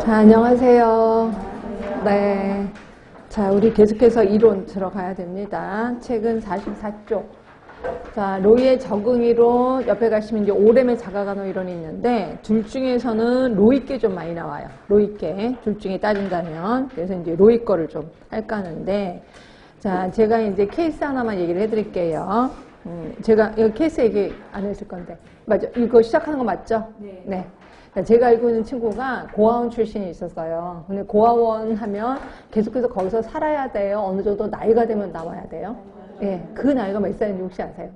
안녕하세요. 네. 자, 우리 계속해서 이론 들어가야 됩니다. 책은 44쪽. 자, 로이의 적응 이론, 옆에 가시면 이제 오렘의 자가간호 이론이 있는데, 둘 중에서는 로이께 좀 많이 나와요. 로이께. 둘 중에 따진다면. 그래서 이제 로이 거를 좀 할까 하는데, 자, 제가 이제 케이스 하나만 얘기를 해드릴게요. 제가, 이거 케이스 얘기 안 했을 건데. 맞죠? 이거 시작하는 거 맞죠? 네. 네. 제가 알고 있는 친구가 고아원 출신이 있었어요. 근데 고아원 하면 계속해서 거기서 살아야 돼요. 어느 정도 나이가 되면 나와야 돼요. 예, 그 나이가 몇 살인지 혹시 아세요?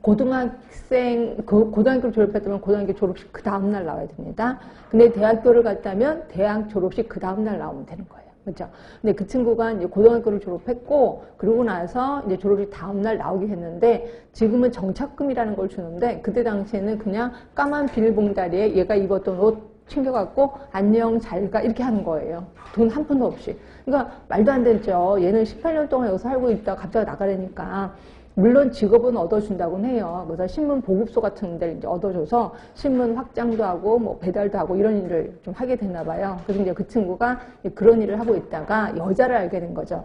고등학교를 졸업했다면 고등학교 졸업식 그 다음날 나와야 됩니다. 근데 대학교를 갔다면 대학 졸업식 그 다음날 나오면 되는 거예요. 그렇죠? 근데 그 친구가 이제 고등학교를 졸업했고, 그러고 나서 이제 졸업식 다음날 나오게 했는데, 지금은 정착금이라는 걸 주는데, 그때 당시에는 그냥 까만 비닐봉다리에 얘가 입었던 옷 챙겨갖고, 안녕, 잘 가, 이렇게 하는 거예요. 돈 한 푼도 없이. 그러니까 말도 안 되죠. 얘는 18년 동안 여기서 살고 있다가 갑자기 나가려니까. 물론 직업은 얻어준다고는 해요. 그래서 신문 보급소 같은 데를 이제 얻어줘서 신문 확장도 하고 뭐 배달도 하고 이런 일을 좀 하게 됐나 봐요. 그래서 이제 그 친구가 그런 일을 하고 있다가 여자를 알게 된 거죠.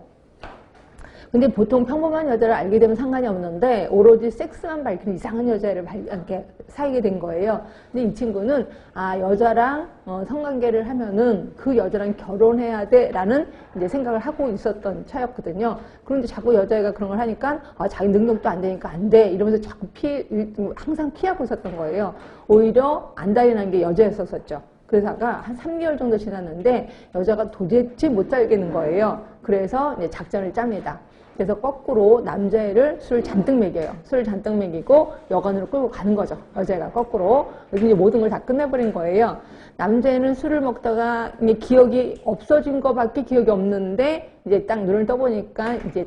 근데 보통 평범한 여자를 알게 되면 상관이 없는데 오로지 섹스만 밝히는 이상한 여자를 이렇게 사귀게 된 거예요. 근데 이 친구는 여자랑 성관계를 하면은 그 여자랑 결혼해야 돼라는 이제 생각을 하고 있었던 차였거든요. 그런데 자꾸 여자애가 그런 걸 하니까 자기 능력도 안 되니까 안 돼 이러면서 자꾸 항상 피하고 있었던 거예요. 오히려 안달이 게 여자였었죠. 그러다가 한 3개월 정도 지났는데 여자가 도대체 못 살겠는 거예요. 그래서 이제 작전을 짭니다. 그래서 거꾸로 남자애를 술을 잔뜩 먹여요. 술을 잔뜩 먹이고 여관으로 끌고 가는 거죠. 여자애가 거꾸로. 그래서 이제 모든 걸 다 끝내버린 거예요. 남자애는 술을 먹다가 이제 기억이 없어진 거밖에 기억이 없는데 이제 딱 눈을 떠보니까 이제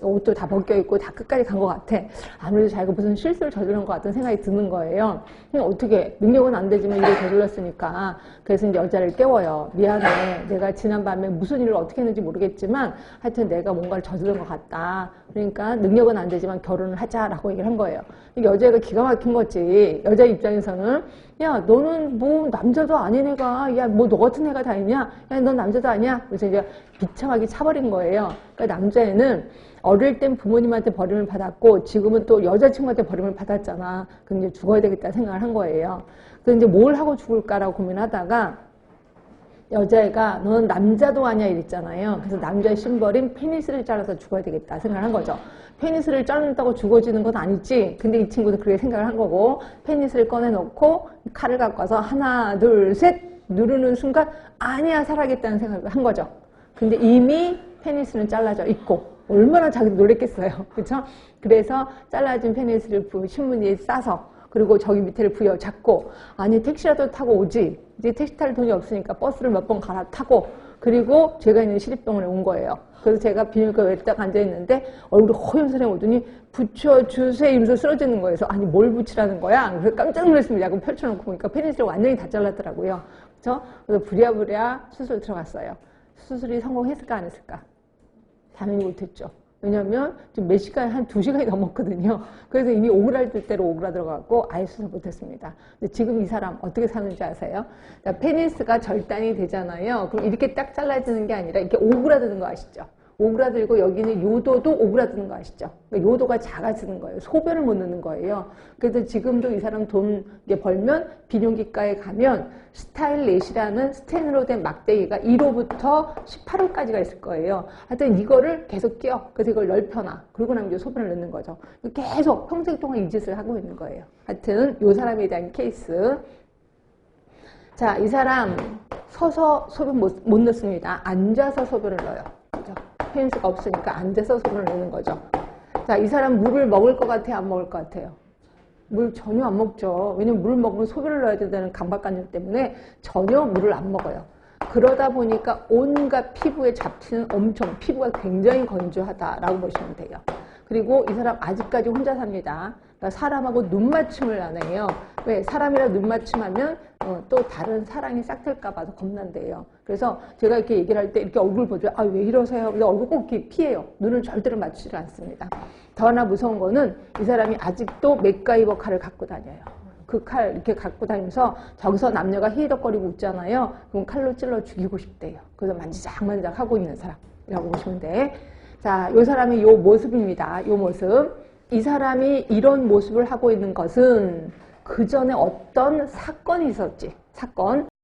옷도 다 벗겨있고 다 끝까지 간 것 같아. 아무래도 자기가 무슨 실수를 저지른 것 같은 생각이 드는 거예요. 어떻게, 능력은 안 되지만 일을 저질렀으니까. 그래서 이제 여자를 깨워요. 미안해. 내가 지난밤에 무슨 일을 어떻게 했는지 모르겠지만 하여튼 내가 뭔가를 저지른 것 같다. 그러니까 능력은 안 되지만 결혼을 하자라고 얘기를 한 거예요. 여자애가 기가 막힌 거지. 여자 입장에서는 야, 너는 뭐 남자도 아닌 애가, 야, 뭐 너 같은 애가 다 있냐? 야, 넌 남자도 아니야? 그래서 이제 비참하게 차버린 거예요. 그러니까 남자애는 어릴 땐 부모님한테 버림을 받았고 지금은 또 여자친구한테 버림을 받았잖아. 그럼 이제 죽어야 되겠다 생각을 한 거예요. 그래서 이제 뭘 하고 죽을까라고 고민하다가 여자애가 너는 남자도 아니야 이랬잖아요. 그래서 남자의 심벌인 페니스를 잘라서 죽어야 되겠다 생각을 한 거죠. 페니스를 자른다고 죽어지는 건 아니지. 근데 이 친구도 그렇게 생각을 한 거고 페니스를 꺼내놓고 칼을 갖고 와서 하나 둘 셋 누르는 순간 아니야 살아야겠다는 생각을 한 거죠. 근데 이미 페니스는 잘라져 있고 얼마나 자기도 놀랬겠어요. 그렇죠? 그래서 잘라진 페니스를 신문지에 싸서 그리고 저기 밑에를 부여잡고 아니 택시라도 타고 오지. 이제 택시 탈 돈이 없으니까 버스를 몇 번 갈아타고 그리고 제가 있는 시립병원에 온 거예요. 그래서 제가 비닐가에 딱 앉아있는데 얼굴이 허연선에 오더니 붙여주세요 이러면서 쓰러지는 거예요. 그래서 아니 뭘 붙이라는 거야? 그래서 깜짝 놀랐습니다. 야구 펼쳐놓고 보니까 페니스를 완전히 다 잘랐더라고요. 그래서 부랴부랴 수술 들어갔어요. 수술이 성공했을까 안 했을까? 당연히 못했죠. 왜냐면 지금 몇 시간, 한 2시간이 넘었거든요. 그래서 이미 오그라들 대로 오그라들어갖고 아예 수술 못했습니다. 근데 지금 이 사람 어떻게 사는지 아세요? 페니스가 절단이 되잖아요. 그럼 이렇게 딱 잘라지는 게 아니라 이렇게 오그라드는 거 아시죠? 오그라들고 여기는 요도도 오그라드는 거 아시죠? 그러니까 요도가 작아지는 거예요. 소변을 못 넣는 거예요. 그래서 지금도 이 사람 돈 벌면 비뇨기과에 가면 스타일렛이라는 스텐으로 된 막대기가 1호부터 18호까지가 있을 거예요. 하여튼 이거를 계속 끼워. 그래서 이걸 넓혀놔. 그러고 나면 이제 소변을 넣는 거죠. 계속 평생 동안 이 짓을 하고 있는 거예요. 하여튼 이 사람에 대한 케이스. 자, 이 사람 서서 소변 못 넣습니다. 앉아서 소변을 넣어요. 그죠? 페니스가 없으니까 앉아서 소변을 내는 거죠. 자, 이 사람 물을 먹을 것 같아요? 안 먹을 것 같아요? 물 전혀 안 먹죠. 왜냐면 물을 먹으면 소변을 넣어야 된다는 강박관념 때문에 전혀 물을 안 먹어요. 그러다 보니까 온갖 피부에 잡티는 피부가 굉장히 건조하다라고 보시면 돼요. 그리고 이 사람 아직까지 혼자 삽니다. 그러니까 사람하고 눈맞춤을 안 해요. 왜? 사람이랑 눈맞춤하면 또 다른 사랑이 싹틀까 봐서 겁난대요. 그래서 제가 이렇게 얘기를 할 때 이렇게 얼굴 보죠. 왜 이러세요? 근데 얼굴 꼭 이렇게 피해요. 눈을 절대로 맞추지 않습니다. 더 하나 무서운 거는 이 사람이 아직도 맥가이버 칼을 갖고 다녀요. 그 칼 이렇게 갖고 다니면서 저기서 남녀가 히히덕거리고 웃잖아요. 그럼 칼로 찔러 죽이고 싶대요. 그래서 만지작만지작 하고 있는 사람이라고 보시면 돼. 자, 이 사람의 요 모습입니다. 요 모습. 이 사람이 이런 모습을 하고 있는 것은 그 전에 어떤 사건이 있었지. 사건.